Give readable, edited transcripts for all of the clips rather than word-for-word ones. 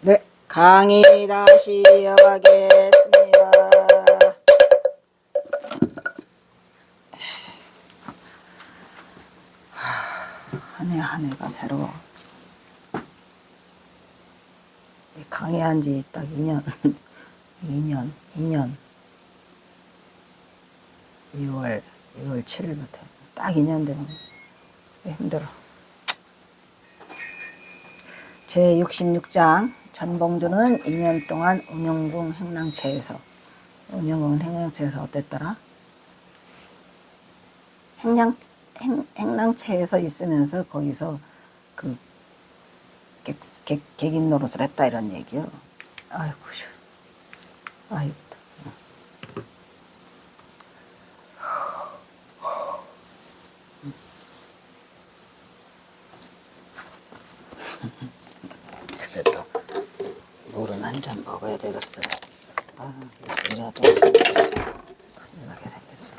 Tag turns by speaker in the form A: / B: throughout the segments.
A: 네, 강의 다시 이어가겠습니다. 한 해 한 해가 새로워. 강의한 지 딱 2년, 2년, 2월 7일부터 딱 2년 되네. 힘들어. 제66장 전봉주는 2년 동안 운영궁 행랑채에서 어땠더라? 행랑채에서 있으면서 거기서 그 객인 노릇을 했다 이런 얘기요. 아이고, 아이고. 그래도 물은 한 잔 먹어야 되겠어요. 아, 이라도 큰일 나게 생겼어.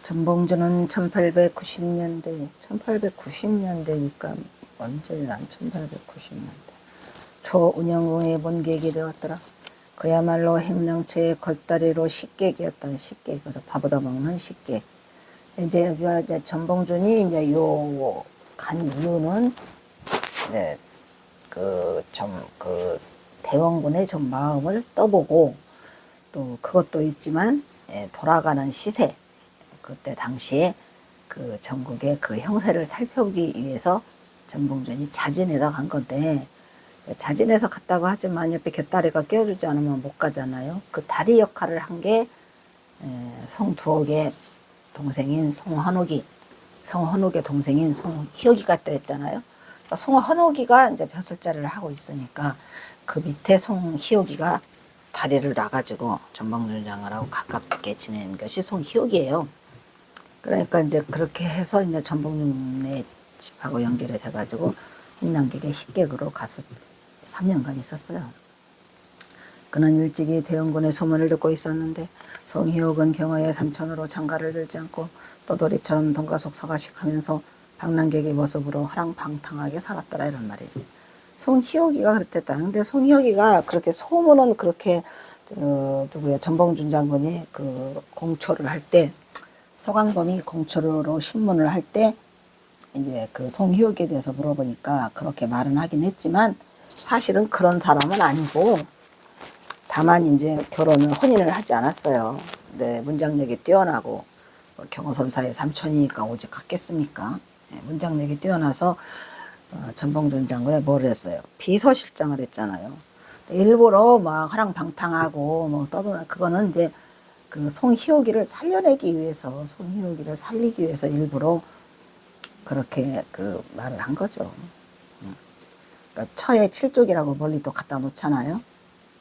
A: 전봉주는 1890년대니까 언제야? 1890년대 초운영궁의 본객이 되었더라. 그야말로 행랑채의 걸다리로 식객이었다. 식객, 그래서 밥얻어 먹는 식객. 이제 여기가 이제 전봉준이 이제 요 간 이유는 이제 그 대원군의 좀 마음을 떠보고 또 그것도 있지만 돌아가는 시세, 그때 당시에 그 전국의 그 형세를 살펴보기 위해서 전봉준이 자진해서 간 건데, 자진해서 갔다고 하지만 옆에 곁다리가 끼워주지 않으면 못 가잖아요. 그 다리 역할을 한 게 송두옥의 동생인 송헌옥의 동생인 송희옥이가 됐잖아요. 그러니까 송헌옥이가 이제 벼슬자리를 하고 있으니까 그 밑에 송희옥이가 다리를 놔가지고 전봉준 장군하고 가깝게 지낸 것이 송희옥이에요. 그러니까 이제 그렇게 해서 이제 전봉준의 집하고 연결이 돼가지고 행랑객의 식객으로 가서 3년간 있었어요. 그는 일찍이 대원군의 소문을 듣고 있었는데 송희옥은 경화의 삼촌으로 장가를 들지 않고 떠돌이처럼 동가속 서가식하면서 방랑객의 모습으로 화랑방탕하게 살았더라 이런 말이지. 송희옥이가 그랬댔다. 근데 송희옥이가 그렇게 소문은 그렇게 전봉준 장군이 그 공초를 할 때, 서강범이 공초로 신문을 할 때 이제 그 송희옥에 대해서 물어보니까 그렇게 말은 하긴 했지만 사실은 그런 사람은 아니고, 다만 이제 혼인을 하지 않았어요. 근데 문장력이 뛰어나고 경호선사의 삼촌이니까 오직 같겠습니까? 문장력이 뛰어나서 전봉준 장군에 뭘 했어요? 비서실장을 했잖아요. 일부러 막 화랑방탕하고 뭐 떠도나, 그거는 이제 그 송희옥이를 살리기 위해서 일부러 그렇게 그 말을 한 거죠. 그러니까 처의 7족이라고 멀리 또 갖다 놓잖아요.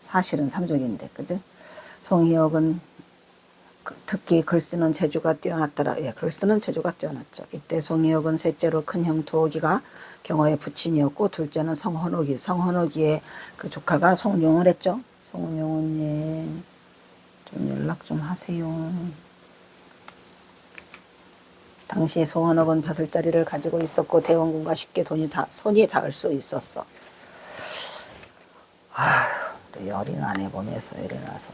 A: 사실은 3족인데, 그죠? 송희옥은 특히 글쓰는 재주가 뛰어났더라. 글 쓰는 재주가 뛰어났죠. 이때 송희옥은 셋째로 큰 형 두옥이가 경호의 부친이었고, 둘째는 성헌옥이의 그 조카가 송용을 했죠. 송용은님 좀 연락 좀 하세요. 당시 송헌옥은 벼슬자리를 가지고 있었고 대원군과 쉽게 손이 닿을 수 있었어. 열이 나네, 몸에서 열이 나서.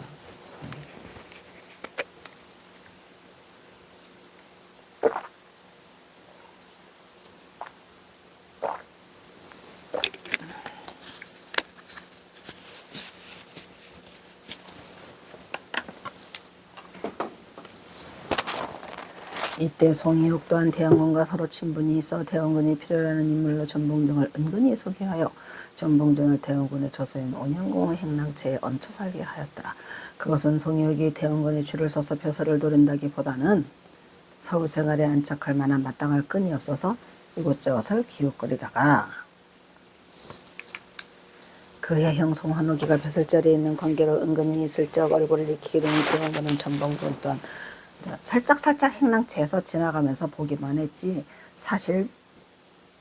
A: 이때 송희옥 또한 대원군과 서로 친분이 있어 대원군이 필요하는 인물로 전봉준을 은근히 소개하여 전봉준을 대원군의 조서인 온영궁의 행랑채에 얹혀 살게 하였더라. 그것은 송희옥이 대원군의 줄을 서서 벼슬을 노린다기보다는 서울 생활에 안착할 만한 마땅할 끈이 없어서 이곳저곳을 기웃거리다가 그의 형 송헌옥이가 벼슬자리에 있는 관계로 은근히 슬쩍 얼굴을 익히게 되는 대원군은 전봉준 또한 살짝 행랑채에서 지나가면서 보기만 했지 사실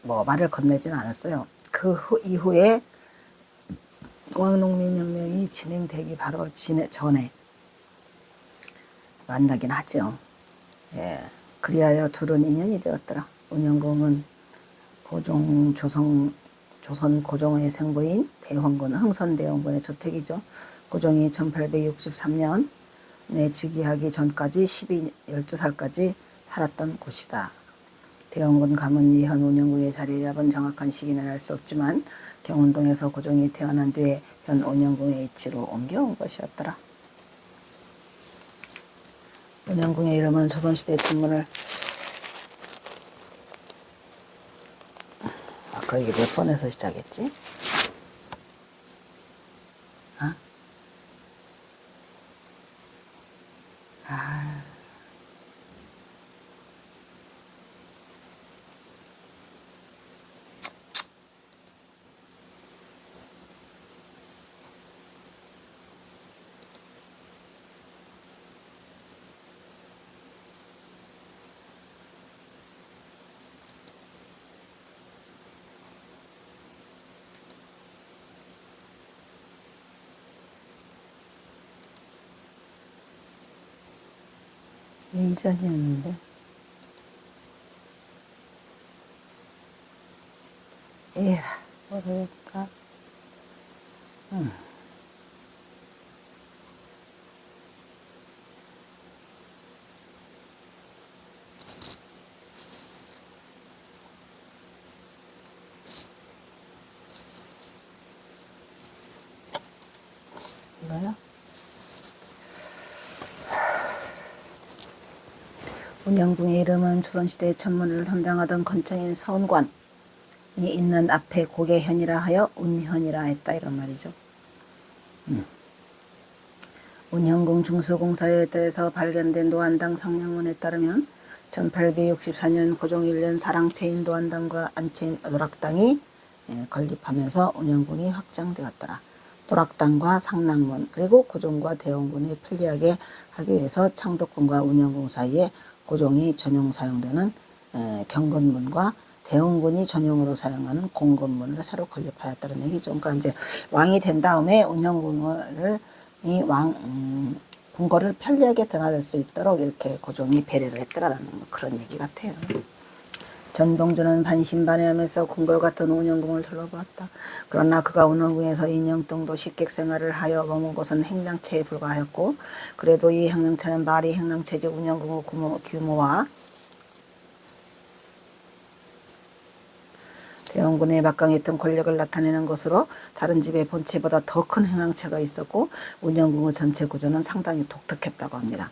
A: 뭐 말을 건네진 않았어요. 이후에 동학농민혁명이 진행되기 바로 전에 만나긴 하죠. 예. 그리하여 둘은 인연이 되었더라. 운영궁은 조선 고종의 생부인 대원군 흥선대원군의 저택이죠. 고종이 1863년 즉위하기 전까지 12살까지 살았던 곳이다. 대원군 가문이 현 운영궁의 자리에 잡은 정확한 시기는 알 수 없지만 경운동에서 고종이 태어난 뒤에 현 운영궁의 위치로 옮겨온 것이었더라. 운영궁의 이름은 조선시대 천문을 아까 이게 몇 번에서 시작했지? 어? 아. 이전이었는데. 에라, 모르겠다. 이거요? 운영궁의 이름은 조선시대 천문을 담당하던 건청인 서운관이 있는 앞에 고개현이라 하여 운현이라 했다, 이런 말이죠. 운영궁 중수공사에 대해서 발견된 노안당 상량문에 따르면 1864년 고종 1년 사랑체인 노안당과 안체인 노락당이 건립하면서 운영궁이 확장되었더라. 노락당과 상랑문 그리고 고종과 대원군이 편리하게 하기 위해서 창덕궁과 운영궁 사이에 고종이 전용 사용되는 경건문과 대원군이 전용으로 사용하는 공건문을 새로 건립하였다는 얘기죠. 그러니까 이제 왕이 된 다음에 운영궁을 궁궐을 편리하게 드나들 수 있도록 이렇게 고종이 배려를 했더라라는 그런 얘기 같아요. 전봉주는 반신반의하면서 궁궐 같은 운영궁을 둘러보았다. 그러나 그가 운영궁에서 2년 정도 식객 생활을 하여 머문 곳은 행랑채에 불과하였고, 그래도 이 행랑채는 말이 행랑채지 운영궁의 규모와 대원군의 막강히 있던 권력을 나타내는 것으로 다른 집의 본체보다 더 큰 행랑채가 있었고, 운영궁의 전체 구조는 상당히 독특했다고 합니다.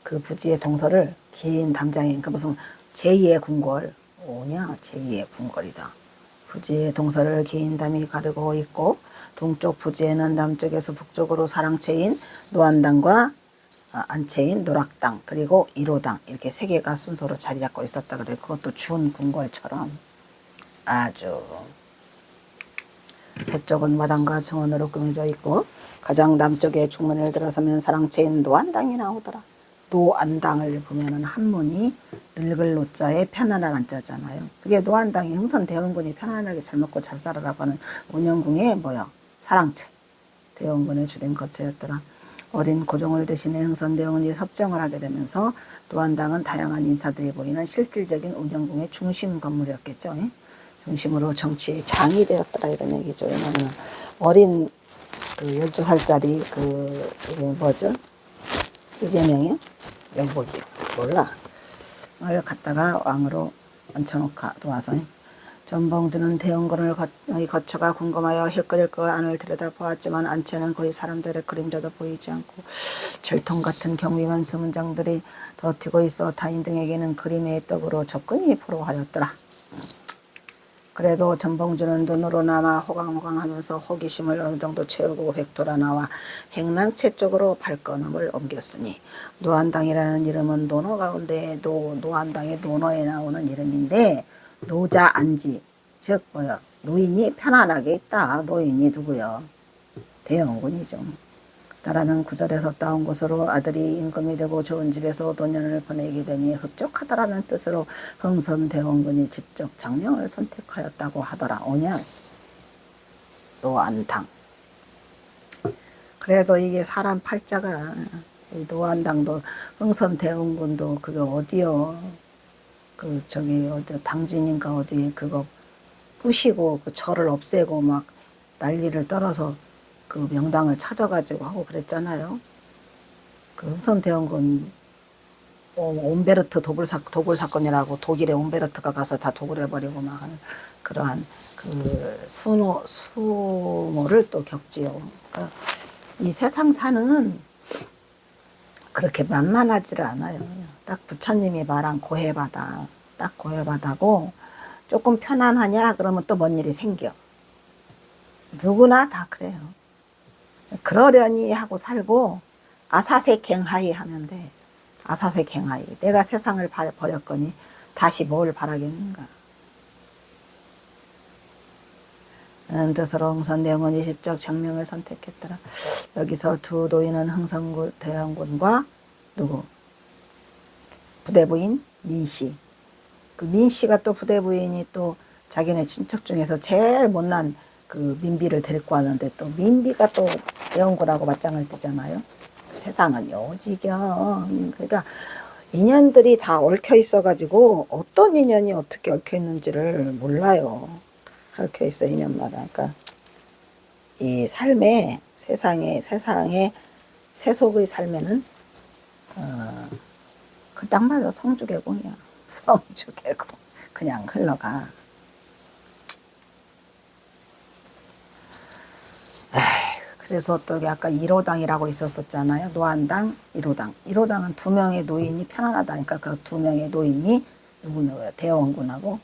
A: 그 부지의 동서를 긴 담장이, 그러니까 무슨 제2의 궁궐, 제2의 궁궐이다. 부지의 동서를 긴 담이 가르고 있고, 동쪽 부지에는 남쪽에서 북쪽으로 사랑채인 노안당과 안채인 노락당, 그리고 1호당, 이렇게 세 개가 순서로 자리 잡고 있었다 그래요. 그것도 준 궁궐처럼 아주. 서쪽은 마당과 정원으로 꾸며져 있고, 가장 남쪽에 중문을 들어서면 사랑채인 노안당이 나오더라. 노안당을 보면은 한문이 늙을 노자에 편안한 안자잖아요. 그게 노안당이 흥선대원군이 편안하게 잘 먹고 잘 살아라고 하는 운영궁의 사랑채, 대원군의 주된 거처였더라. 어린 고종을 대신해 흥선대원군이 섭정을 하게 되면서 노안당은 다양한 인사들이 보이는 실질적인 운영궁의 중심 건물이었겠죠. 중심으로 정치의 장이 되었더라, 이런 얘기죠. 왜냐하면 어린 12살짜리 이재명이요? 명복이요? 몰라. 을 갖다가 왕으로 얹혀놓고 와서 전봉주는 대원군을 거쳐가 궁금하여 힐끗힐끗 안을 들여다보았지만 안채는 거의 사람들의 그림자도 보이지 않고 절통 같은 경비만 수문장들이 덮이고 있어 타인 등에게는 그림의 떡으로 접근이 불허하였더라. 그래도 전봉주는 눈으로나마 호강호강하면서 호기심을 어느 정도 채우고 획돌아 나와 행랑채 쪽으로 발걸음을 옮겼으니, 노안당이라는 이름은 논어 가운데 노안당의 논어에 나오는 이름인데, 노자 안지, 즉 노인이 편안하게 있다. 노인이 누구요? 대원군이죠. 나라는 구절에서 따온 것으로 아들이 임금이 되고 좋은 집에서 노년을 보내게 되니 흡족하다라는 뜻으로 흥선대원군이 직접 장명을 선택하였다고 하더라. 5년 노안당. 그래도 이게 사람 팔자가, 이 노안당도 흥선대원군도 그게 어디요? 그 저기 어디 당진인가 어디 그거 부시고 그 절을 없애고 막 난리를 떨어서 그 명당을 찾아가지고 하고 그랬잖아요. 그 흥선대원군 옴베르트 도굴 사건이라고 독일의 옴베르트가 가서 다 도굴해버리고 막 하는 그러한 그 수모를 또 겪지요. 그러니까 이 세상 사는 그렇게 만만하지를 않아요. 그냥 딱 부처님이 말한 고해바다, 딱 고해바다고 조금 편안하냐 그러면 또 뭔 일이 생겨. 누구나 다 그래요. 그러려니 하고 살고 아사세갱하이 하면 돼. 아사세갱하이. 내가 세상을 버렸거니 다시 뭘 바라겠는가. 뜻으로 흥선대원군이 직접 장명을 선택했더라. 여기서 두 노인은 흥선대원군과 누구? 부대부인 민씨. 그 민씨가 또 부대부인이 또 자기네 친척 중에서 제일 못난 그 민비를 데리고 왔는데 또 민비가 또 대원군하고 맞짱을 뜨잖아요. 세상은 요지경. 그러니까 인연들이 다 얽혀 있어가지고 어떤 인연이 어떻게 얽혀 있는지를 몰라요. 얽혀 있어 인연마다. 그러니까 이 삶에 세상에 세속의 삶에는 그 딱 맞아. 성주개공이야. 성주개공. 그냥 흘러가. 그래서 또 아까 1호당이라고 있었잖아요. 노안당, 1호당. 1호당은 두 명의 노인이 편안하다니까 그 두 명의 노인이 누구예요? 대원군하고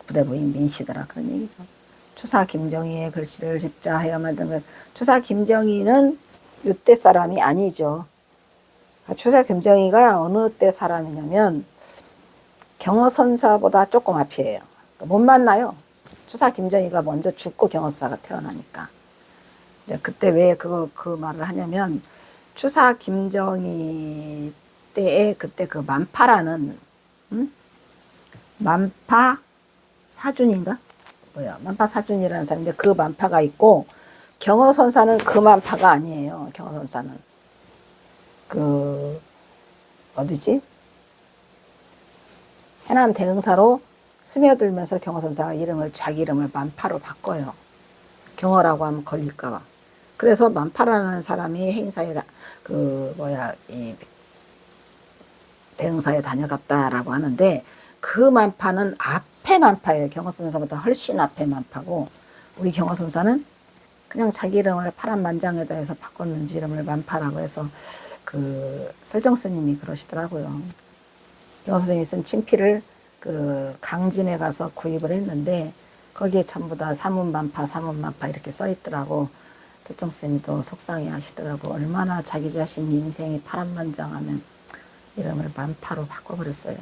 A: 부대부인 민씨더라. 그런 얘기죠. 추사 김정희의 글씨를 집자하여 만든 것. 추사 김정희는 이때 사람이 아니죠. 추사 김정희가 어느 때 사람이냐면 경허선사보다 조금 앞이에요. 못 만나요. 추사 김정희가 먼저 죽고 경허선사가 태어나니까. 그때 왜 그 말을 하냐면 추사 김정희 때에 그때 그 만파라는 만파 사준인가? 뭐야? 만파 사준이라는 사람인데 그 만파가 있고 경허선사는 그 만파가 아니에요. 경허선사는 그 어디지? 해남 대흥사로 스며들면서 경허선사가 자기 이름을 만파로 바꿔요. 경허라고 하면 걸릴까봐. 그래서 만파라는 사람이 행사에 이 대흥사에 다녀갔다라고 하는데 그 만파는 앞에 만파예요. 경허선사보다 훨씬 앞에 만파고 우리 경허선사는 그냥 자기 이름을 파란만장에다 해서 바꿨는지 이름을 만파라고 해서 그 설정스님이 그러시더라고요. 경허선생님이 쓴 친필을 그 강진에 가서 구입을 했는데 거기에 전부 다 사문만파 이렇게 써 있더라고. 설정스님도 속상해 하시더라고. 얼마나 자기 자신 인생이 파란만장하면 이름을 만파로 바꿔버렸어요.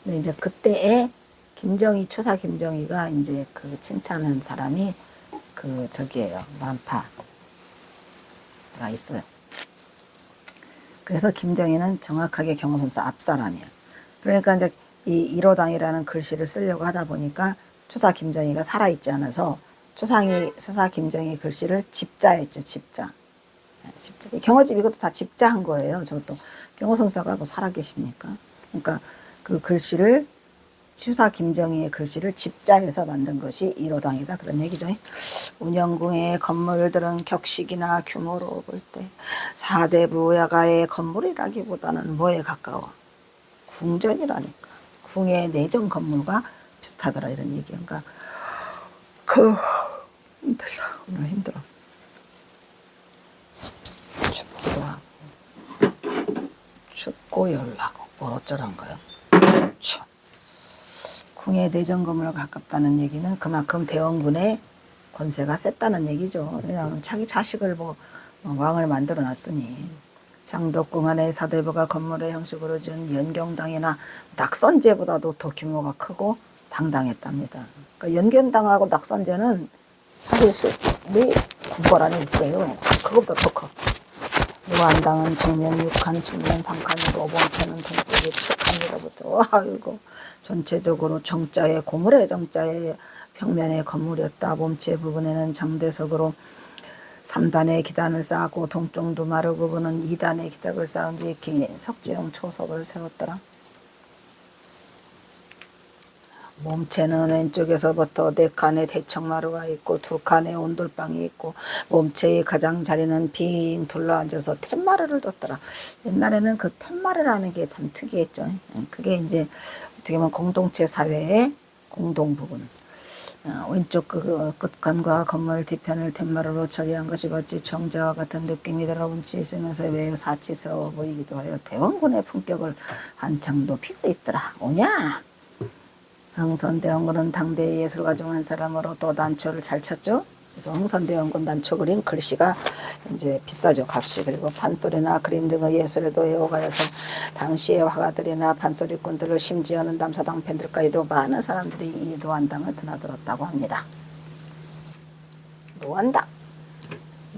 A: 근데 이제 그때에 김정희, 추사 김정희가 이제 그 칭찬한 사람이 그 저기예요. 만파가 있어요. 그래서 김정희는 정확하게 경허선사 앞사람이야. 그러니까 이제 이 1호당이라는 글씨를 쓰려고 하다 보니까 추사 김정희가 살아있지 않아서 추사 김정희 글씨를 집자했죠. 집자. 경허집 이것도 다 집자한 거예요. 저것도 경허선사가 뭐 살아계십니까? 그러니까 그 글씨를 추사 김정희의 글씨를 집자해서 만든 것이 1호당이다. 그런 얘기죠. 운영궁의 건물들은 격식이나 규모로 볼 때 4대 부야가의 건물이라기보다는 뭐에 가까워? 궁전이라니까. 궁의 내정 건물과 비슷하더라 이런 얘기인가. 힘들다. 오늘 힘들어. 춥기도 하고 춥고 열나고 뭘 어쩌란 거요. 궁의 내정 건물과 가깝다는 얘기는 그만큼 대원군의 권세가 셌다는 얘기죠. 그냥 자기 자식을 왕을 만들어 놨으니. 장덕궁 안에 사대부가 건물의 형식으로 지은 연경당이나 낙선제보다도 더 규모가 크고 당당했답니다. 그러니까 연경당하고 낙선제는 사실 내 궁궐 안에 있어요. 그것보다 더 커. 무한당은 정면 6칸, 측면 3칸이고 몸체는 동쪽이 7칸이라부터. 아이고 전체적으로 정자의 고물의 정자의 평면의 건물이었다. 몸체 부분에는 장대석으로 3단의 기단을 쌓았고 동쪽 두마루 부분은 2단의 기단을 쌓은 뒤에 긴 석재용 초석을 세웠더라. 몸체는 왼쪽에서부터 4칸의 대청마루가 있고 2칸의 온돌방이 있고 몸체의 가장자리는 빙 둘러앉아서 텐마루를 뒀더라. 옛날에는 그 텐마루라는 게 참 특이했죠. 그게 이제 어떻게 보면 공동체 사회의 공동 부분. 왼쪽 끝간과 건물 뒤편을 텐마루로 처리한 것이 마치 정자와 같은 느낌이 들어 운치 있으면서 외유 사치스러워 보이기도 하여 대원군의 품격을 한창 높이고 있더라. 오냐? 흥선대원군은 당대의 예술가 중 한 사람으로 또 난초를 잘 쳤죠. 그래서 흥선대원군 난초 그린 글씨가 이제 비싸죠, 값이. 그리고 판소리나 그림 등의 예술에도 애호가여서 당시의 화가들이나 판소리꾼들을 심지어는 남사당 팬들까지도 많은 사람들이 이 노안당을 드나들었다고 합니다.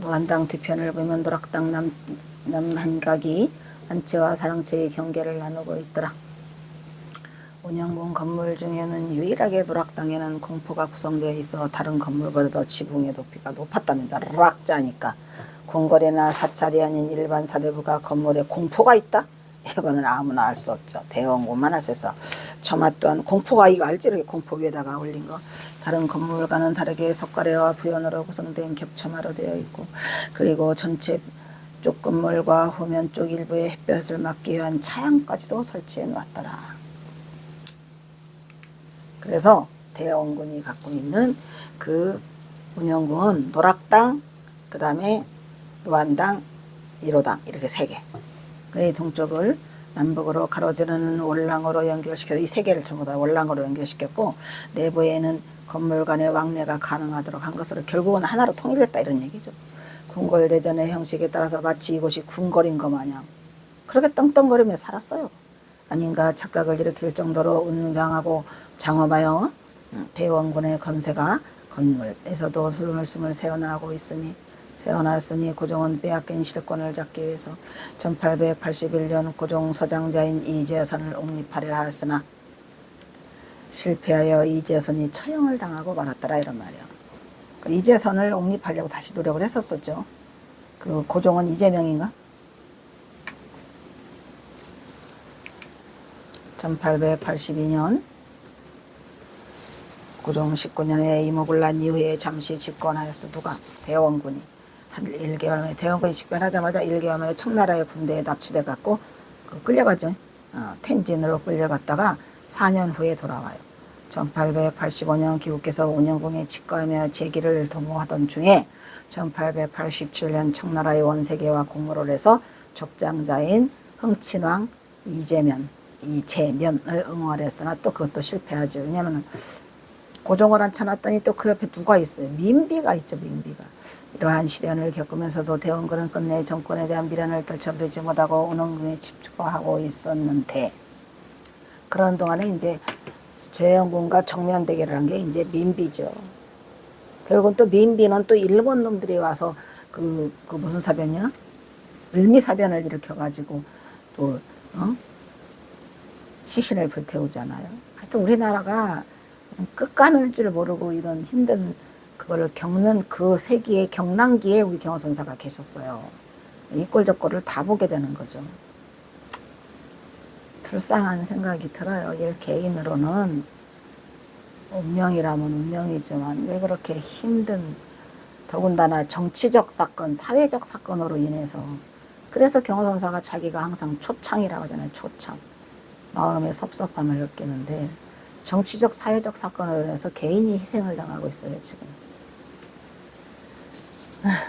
A: 노안당 뒤편을 보면 노락당 남한각이 안채와 사랑채의 경계를 나누고 있더라. 운영군 건물 중에는 유일하게 노락당에는 공포가 구성되어 있어 다른 건물보다 지붕의 높이가 높았답니다. 락자니까 궁궐이나 사찰이 아닌 일반 사대부가 건물에 공포가 있다? 이거는 아무나 알 수 없죠. 대원군만 할 수 있어. 처마 또한 공포가 이거 알지? 이렇게 공포 위에다가 올린 거. 다른 건물과는 다르게 석가래와 부연으로 구성된 겹처마로 되어 있고 그리고 전체 쪽 건물과 후면 쪽 일부에 햇볕을 막기 위한 차양까지도 설치해 놨더라. 그래서 대원군이 갖고 있는 그 운영군 노락당, 그 다음에 노안당, 1호당 이렇게 3개. 그 동쪽을 남북으로 가로지르는 월랑으로 연결시켜서 이 3개를 전부 다 월랑으로 연결시켰고 내부에는 건물 간의 왕래가 가능하도록 한 것으로 결국은 하나로 통일했다 이런 얘기죠. 궁궐대전의 형식에 따라서 마치 이곳이 궁궐인 것 마냥 그렇게 떵떵거리며 살았어요. 아닌가 착각을 일으킬 정도로 운강하고 장엄하여 대원군의 건세가 건물에서도 스물스물 세워놨으니 고종은 빼앗긴 실권을 잡기 위해서 1881년 고종 서장자인 이재선을 옹립하려 하였으나 실패하여 이재선이 처형을 당하고 말았더라 이런 말이야. 이재선을 옹립하려고 다시 노력을 했었었죠. 그 고종은 이재명인가? 1882년 고종 19년에 이목을 난 이후에 잠시 집권하였어. 누가? 대원군이. 한 1개월 만에 대원군이 집권하자마자 1개월 만에 청나라의 군대에 납치돼 갖고 끌려가죠. 텐진으로 끌려갔다가 4년 후에 돌아와요. 1885년 기국께서 운영궁에 직거하며 재기를 도모하던 중에 1887년 청나라의 원세계와 공모를 해서 족장자인 흥친왕 이재면을 응원하려 했으나 또 그것도 실패하죠. 왜냐하면 고종을 앉혀놨더니 또 그 옆에 누가 있어요? 민비가 있죠. 민비가. 이러한 시련을 겪으면서도 대원군은 끝내 정권에 대한 미련을 떨쳐버리지 못하고 운영궁에 집중하고 있었는데 그런 동안에 이제 재영군과 정면 대결을 한 게 이제 민비죠. 결국은 또 민비는 또 일본 놈들이 와서 그 무슨 사변이야? 을미사변을 일으켜가지고 또 시신을 불태우잖아요. 하여튼 우리나라가 끝가는 줄 모르고 이런 힘든 그거를 겪는 그 세기의 경랑기에 우리 경호선사가 계셨어요. 이 꼴 저 꼴을 다 보게 되는 거죠. 불쌍한 생각이 들어요. 일 개인으로는 운명이라면 운명이지만 왜 그렇게 힘든 더군다나 정치적 사건, 사회적 사건으로 인해서 그래서 경호선사가 자기가 항상 초창이라고 하잖아요. 초창. 마음의 섭섭함을 느끼는데 정치적 사회적 사건으로 인해서 개인이 희생을 당하고 있어요. 지금.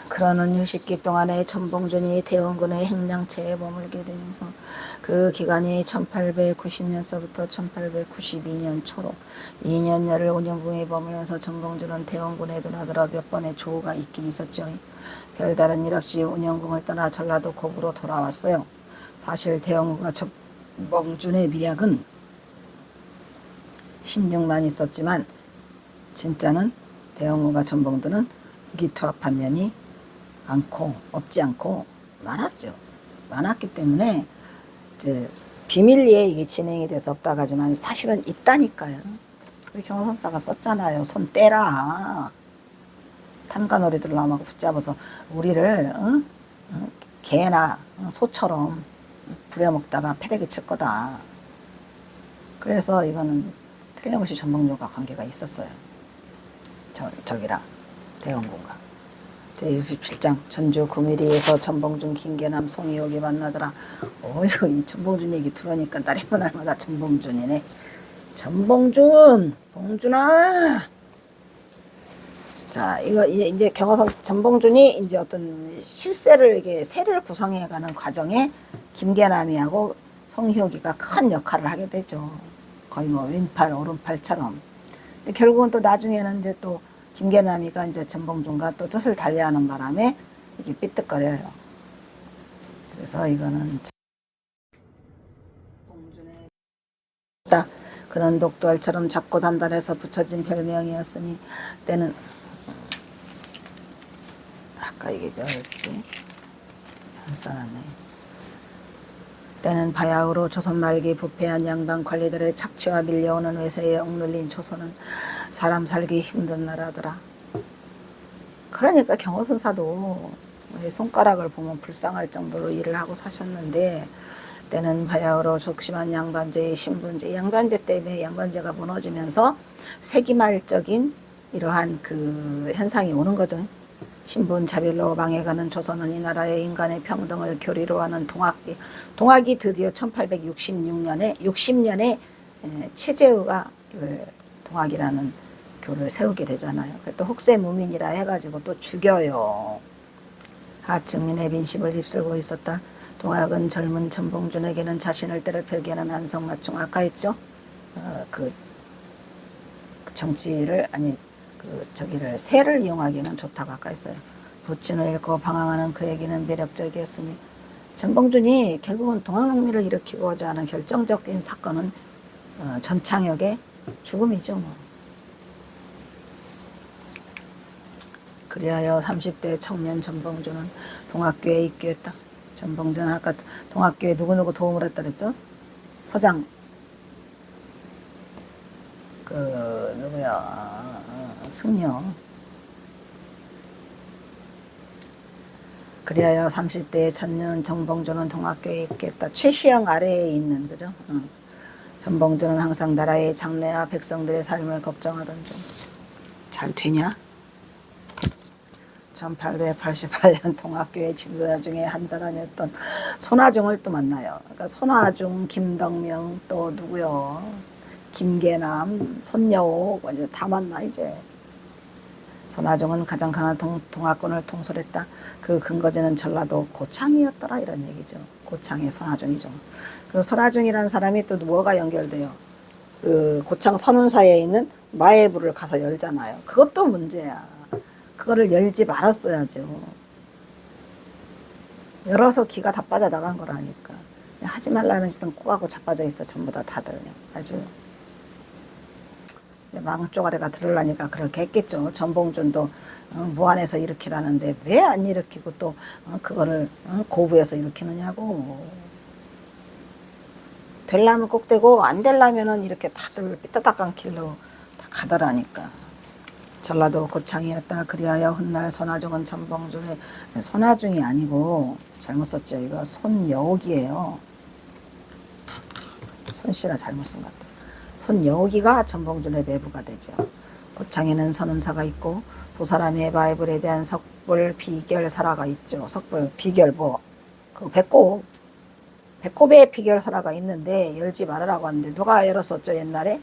A: 그러는 휴식기 동안에 천봉준이 대원군의 행량체에 머물게 되면서 그 기간이 1890년서부터 1892년 초로 2년여를 운영궁에 머물면서 천봉준은 대원군에 드나들어 몇 번의 조우가 있긴 있었죠. 별다른 일 없이 운영궁을 떠나 전라도 고구로 돌아왔어요. 사실 대원군과 천봉준의 미략은 16만 있었지만 진짜는 대원군과 천봉준은 의기투합한 면이 않고 없지 않고 많았죠. 많았기 때문에 이제 비밀리에 이게 진행이 돼서 없다고 하지만 사실은 있다니까요. 그 경선사가 썼잖아요. 손 떼라. 탐관오리들 남하고 붙잡아서 우리를 개나 소처럼 부려먹다가 패대기 칠 거다. 그래서 이거는 틀림없이 전봉준과 관계가 있었어요. 저기랑 대원군과. 제67장 전주 구미리에서 전봉준, 김계남, 송이옥이 만나더라. 어이구, 이 전봉준 얘기 들으니까 날이면 날마다 전봉준이네. 전봉준, 봉준아. 자, 이거 이제 경호선 전봉준이 이제 어떤 실세를 이게 세를 구성해가는 과정에 김계남이하고 송희옥이가 큰 역할을 하게 되죠. 거의 뭐 왼팔 오른팔처럼. 근데 결국은 또 나중에는 이제 또 김계남이가 이제 전봉준과 또 뜻을 달리하는 바람에 이게 삐뚤거려요. 그래서 이거는 봉준의 그런 독도알처럼 작고 단단해서 붙여진 별명이었으니 때는 아까 이게 뭐였지? 안 써놨네. 때는 바야흐로 조선 말기 부패한 양반 관리들의 착취와 밀려오는 외세에 억눌린 조선은 사람 살기 힘든 나라더라. 그러니까 경호선사도 손가락을 보면 불쌍할 정도로 일을 하고 사셨는데 때는 바야흐로 적심한 양반제의 신분제, 양반제 때문에 양반제가 무너지면서 세기말적인 이러한 그 현상이 오는 거죠. 신분 자별로 망해가는 조선은 이 나라의 인간의 평등을 교리로 하는 동학이 드디어 1866년에 60년에 최재우가 동학이라는 교를 세우게 되잖아요. 또 혹세무민이라 해가지고 또 죽여요. 하층민의 민심을 휩쓸고 있었다. 동학은 젊은 전봉준에게는 자신을 때를 펴기하는 안성맞춤, 아까 했죠? 그 정치를 저기를 세를 이용하기에는 좋다고 아까 했어요. 부친을 잃고 방황하는 그에게는 매력적이었으니 전봉준이 결국은 동학농민을 일으키고자 하는 결정적인 사건은 전창혁의 죽음이죠. 뭐. 그리하여 30대 청년 전봉준은 동학교에 입교했다. 전봉준은 아까 동학교에 누구누구 도움을 했다 그랬죠? 서장 누구야? 승려. 그리하여 30대의 청년 전봉준은 동학교에 입교했다. 최시영 아래에 있는 그죠? 전봉준은 항상 나라의 장래와 백성들의 삶을 걱정하던 중. 잘 되냐? 1888년 동학교의 지도자 중에 한 사람이었던 손아중을 또 만나요. 그러니까 손아중, 김덕명 또 누구요? 김계남, 손여옥 다 만나 이제. 손아중은 가장 강한 동학군을 통솔했다. 그 근거지는 전라도 고창이었더라 이런 얘기죠. 고창의 손아중이죠. 그 손아중이라는 사람이 또 뭐가 연결돼요? 그 고창 선운사에 있는 마애부를 가서 열잖아요. 그것도 문제야. 그거를 열지 말았어야죠. 열어서 기가 다 빠져나간 거라니까. 하지 말라는 짓은 꼭 자빠져 있어. 전부 다들 아주 망조가리가 들으려니까 그렇게 했겠죠. 전봉준도 무안에서 일으키라는데 왜 안 일으키고 또 그거를 고부에서 일으키느냐고. 되려면 꼭 되고 안 되려면은 이렇게 다들 삐딱한 길로 다 가더라니까. 전라도 고창이었다. 그리하여 훗날 손아중은 전봉준의 손아중이 아니고 잘못 썼죠. 이거 손여옥이에요. 손씨라 잘못 쓴 것 같아요. 손여옥이가 전봉준의 매부가 되죠. 고창에는 선운사가 있고 두 사람의 바이블에 대한 석불 비결설화가 있죠. 석불 비결 그 배꼽의 비결설화가 있는데 열지 말으라고 하는데 누가 열었었죠 옛날에?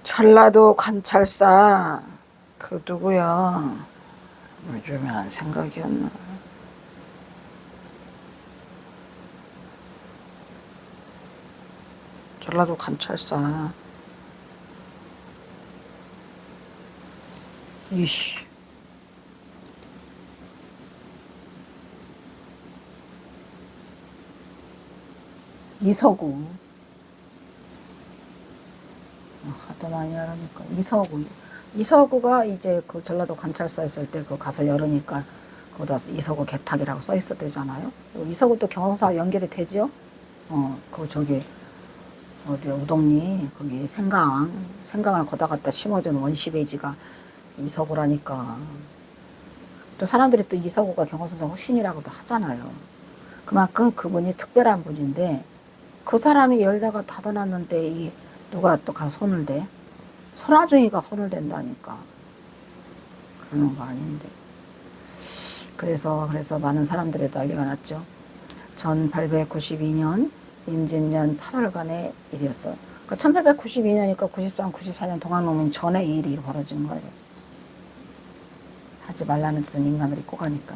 A: 전라도 관찰사 그 누구야? 요즘에 안 생각이 안 나. 전라도 관찰사 이씨 이서구. 하도 많이 열으니까 이서구가 이제 그 전라도 관찰소 했을 때 그 가서 열으니까 거기다 이서구 개탁이라고 써 있었대잖아요. 이서구도 경호사 연결이 되지요? 그 저기 어디 우동리 거기 생강을 거다 갖다 심어준 원시베이지가 이서구라니까. 또 사람들이 또 이서구가 경호선사 후신이라고도 하잖아요. 그만큼 그분이 특별한 분인데 그 사람이 열다가 닫아놨는데 이 누가 또 가서 손을 대? 손아중이가 손을 댄다니까. 그러는 거 아닌데. 그래서 많은 사람들이 난리가 났죠. 1892년 임진년 8월간의 일이었어. 그러니까 1892년이니까 93, 94년 동학농민 전에 이 일이 벌어진 거예요. 하지 말라는 짓은 인간들이 꼭 하니까.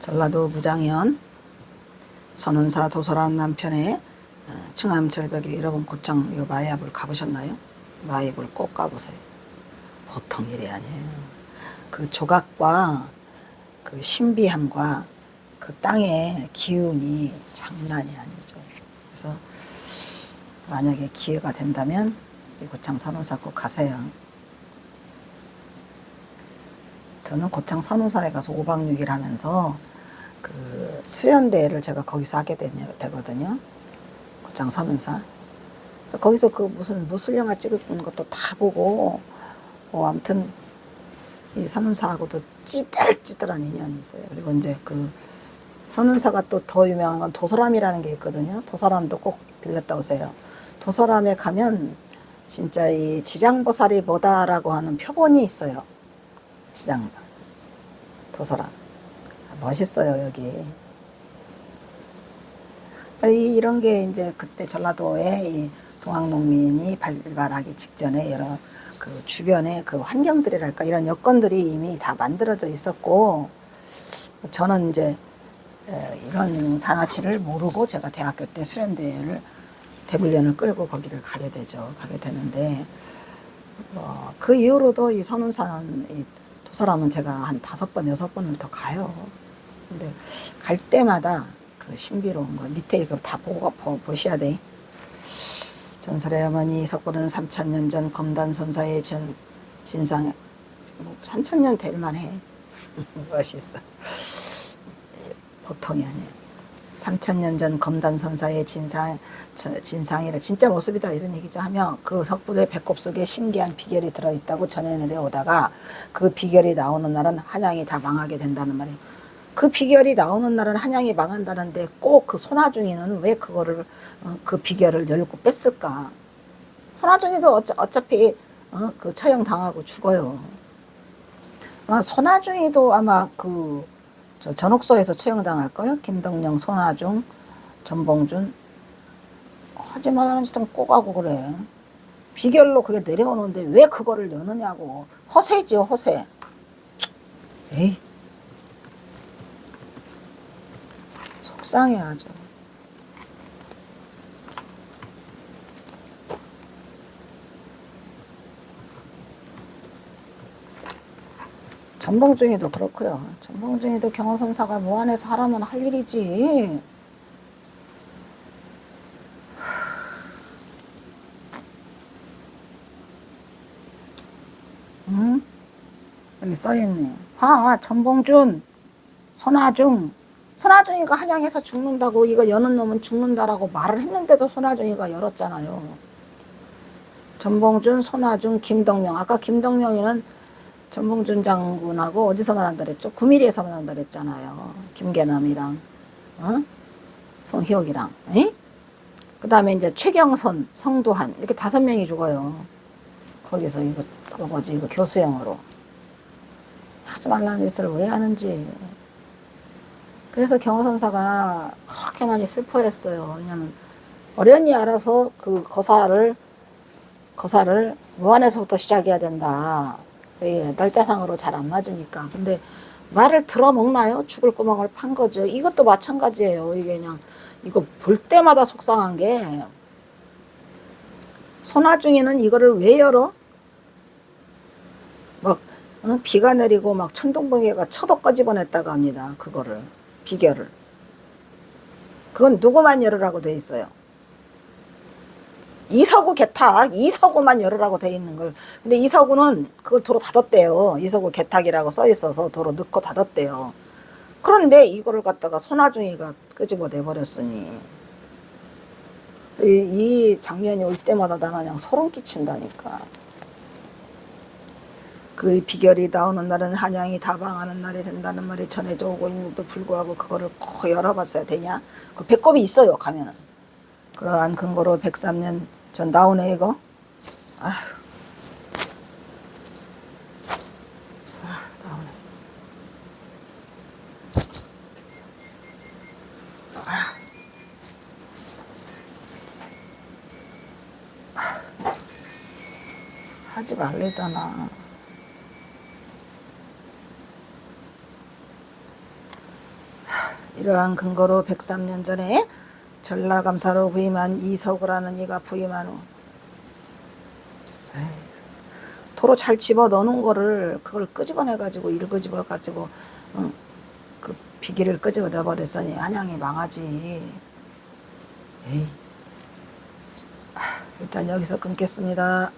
A: 전라도 무장현 선운사 도서람 남편의 층암절벽에 잃어본 고창 이 마야불 가보셨나요? 마야불 꼭 가보세요. 보통 일이 아니에요. 그 조각과 그 신비함과 그 땅의 기운이 장난이 아니죠. 그래서 만약에 기회가 된다면 이 고창 선운사 꼭 가세요. 저는 고창 선운사에 가서 5박 6일 하면서 그 수련대회를 제가 거기서 하게 되거든요. 고창 선운사. 그래서 거기서 그 무슨 무술영화 찍은 것도 다 보고, 아무튼 이 선운사하고도 찌들찌들한 인연이 있어요. 그리고 이제 그 선운사가 또 더 유명한 건 도서람이라는 게 있거든요. 도서람도 꼭 들렸다 오세요. 도서람에 가면 진짜 이 지장보살이 뭐다라고 하는 표본이 있어요. 도서람. 멋있어요, 여기. 이런 게 이제 그때 전라도에 이 동학농민이 발발하기 직전에 여러 그 주변의 그 환경들이랄까 이런 여건들이 이미 다 만들어져 있었고, 저는 이제 이런 사실을 모르고 제가 대학교 때 수련대회를 대불련을 끌고 거기를 가게 되는데, 그 이후로도 이 선운사는 이 도서람은 제가 한 5번, 6번을 더 가요. 근데 갈 때마다 그 신비로운 거 밑에 이거 다 보셔야 돼. 전설의 어머니 석굴은 3000년 전 검단선사의 진상, 3000년 될 만해. 멋있어. 보통이 아니에요. 3000년 전 검단선사의 진상이라 진짜 모습이다 이런 얘기죠. 하며 그 석굴의 배꼽 속에 신기한 비결이 들어있다고 전해 내려오다가 그 비결이 나오는 날은 한양이 다 망하게 된다는 말이에요. 그 비결이 나오는 날은 한양이 망한다는데 꼭 그 손아중이는 왜 그거를 그 비결을 열고 뺐을까? 손아중이도 어차피 그 처형당하고 죽어요. 손아중이도 아마 그 전옥소에서 처형당할걸? 김덕령, 손아중, 전봉준. 하지만 하는 짓은 꼭 하고 그래. 비결로 그게 내려오는데 왜 그거를 여느냐고. 허세죠, 허세. 에이. 속상해 아주. 전봉준이도 그렇고요. 전봉준이도 경호선사가 무안에서 하라면 할 일이지. 응? 여기 써있네. 전봉준, 손아중이가 한양에서 죽는다고 이거 여는 놈은 죽는다라고 말을 했는데도 손아중이가 열었잖아요. 전봉준, 손아중, 김덕명. 아까 김덕명이는 전봉준 장군하고 어디서 만난다 그랬죠? 구미리에서 만난다 그랬잖아요. 김계남이랑 송희옥이랑. 그 다음에 이제 최경선, 성두한 이렇게 5명이 죽어요. 거기서 이거 교수형으로. 하지 말라는 짓을 왜 하는지. 그래서 경호선사가 그렇게 많이 슬퍼했어요. 왜냐면 어련히 알아서 그 거사를 무안에서부터 시작해야 된다. 날짜상으로 잘 안 맞으니까. 근데 말을 들어먹나요? 죽을 구멍을 판 거죠. 이것도 마찬가지예요. 이게 그냥 이거 볼 때마다 속상한 게 손아중이는 이거를 왜 열어? 막 비가 내리고 막 천둥번개가 쳐도 꺼집어냈다고 합니다. 그거를 비결을. 그건 누구만 열으라고 돼 있어요. 이서구 개탁, 이서구만 열으라고 돼 있는 걸. 근데 이서구는 그걸 도로 닫았대요. 이서구 개탁이라고 써 있어서 도로 넣고 닫았대요. 그런데 이거를 갖다가 손아중이가 끄집어 내버렸으니 이 장면이 올 때마다 나는 그냥 소름 끼친다니까. 그 비결이 나오는 날은 한양이 다방하는 날이 된다는 말이 전해져 오고 있는데도 불구하고 그거를 꼭 열어봤어야 되냐? 그 배꼽이 있어요, 가면은. 그러한 근거로 103년 전 나오네, 이거. 아휴. 나오네. 하지 말래잖아. 이러한 근거로 103년 전에 전라감사로 부임한 이서구라는 이가 부임한 후 도로 잘 집어넣는 거를 그걸 끄집어내가지고 일끄집어가지고 그 비기를 끄집어내버렸으니 한양이 망하지. 에이. 일단 여기서 끊겠습니다.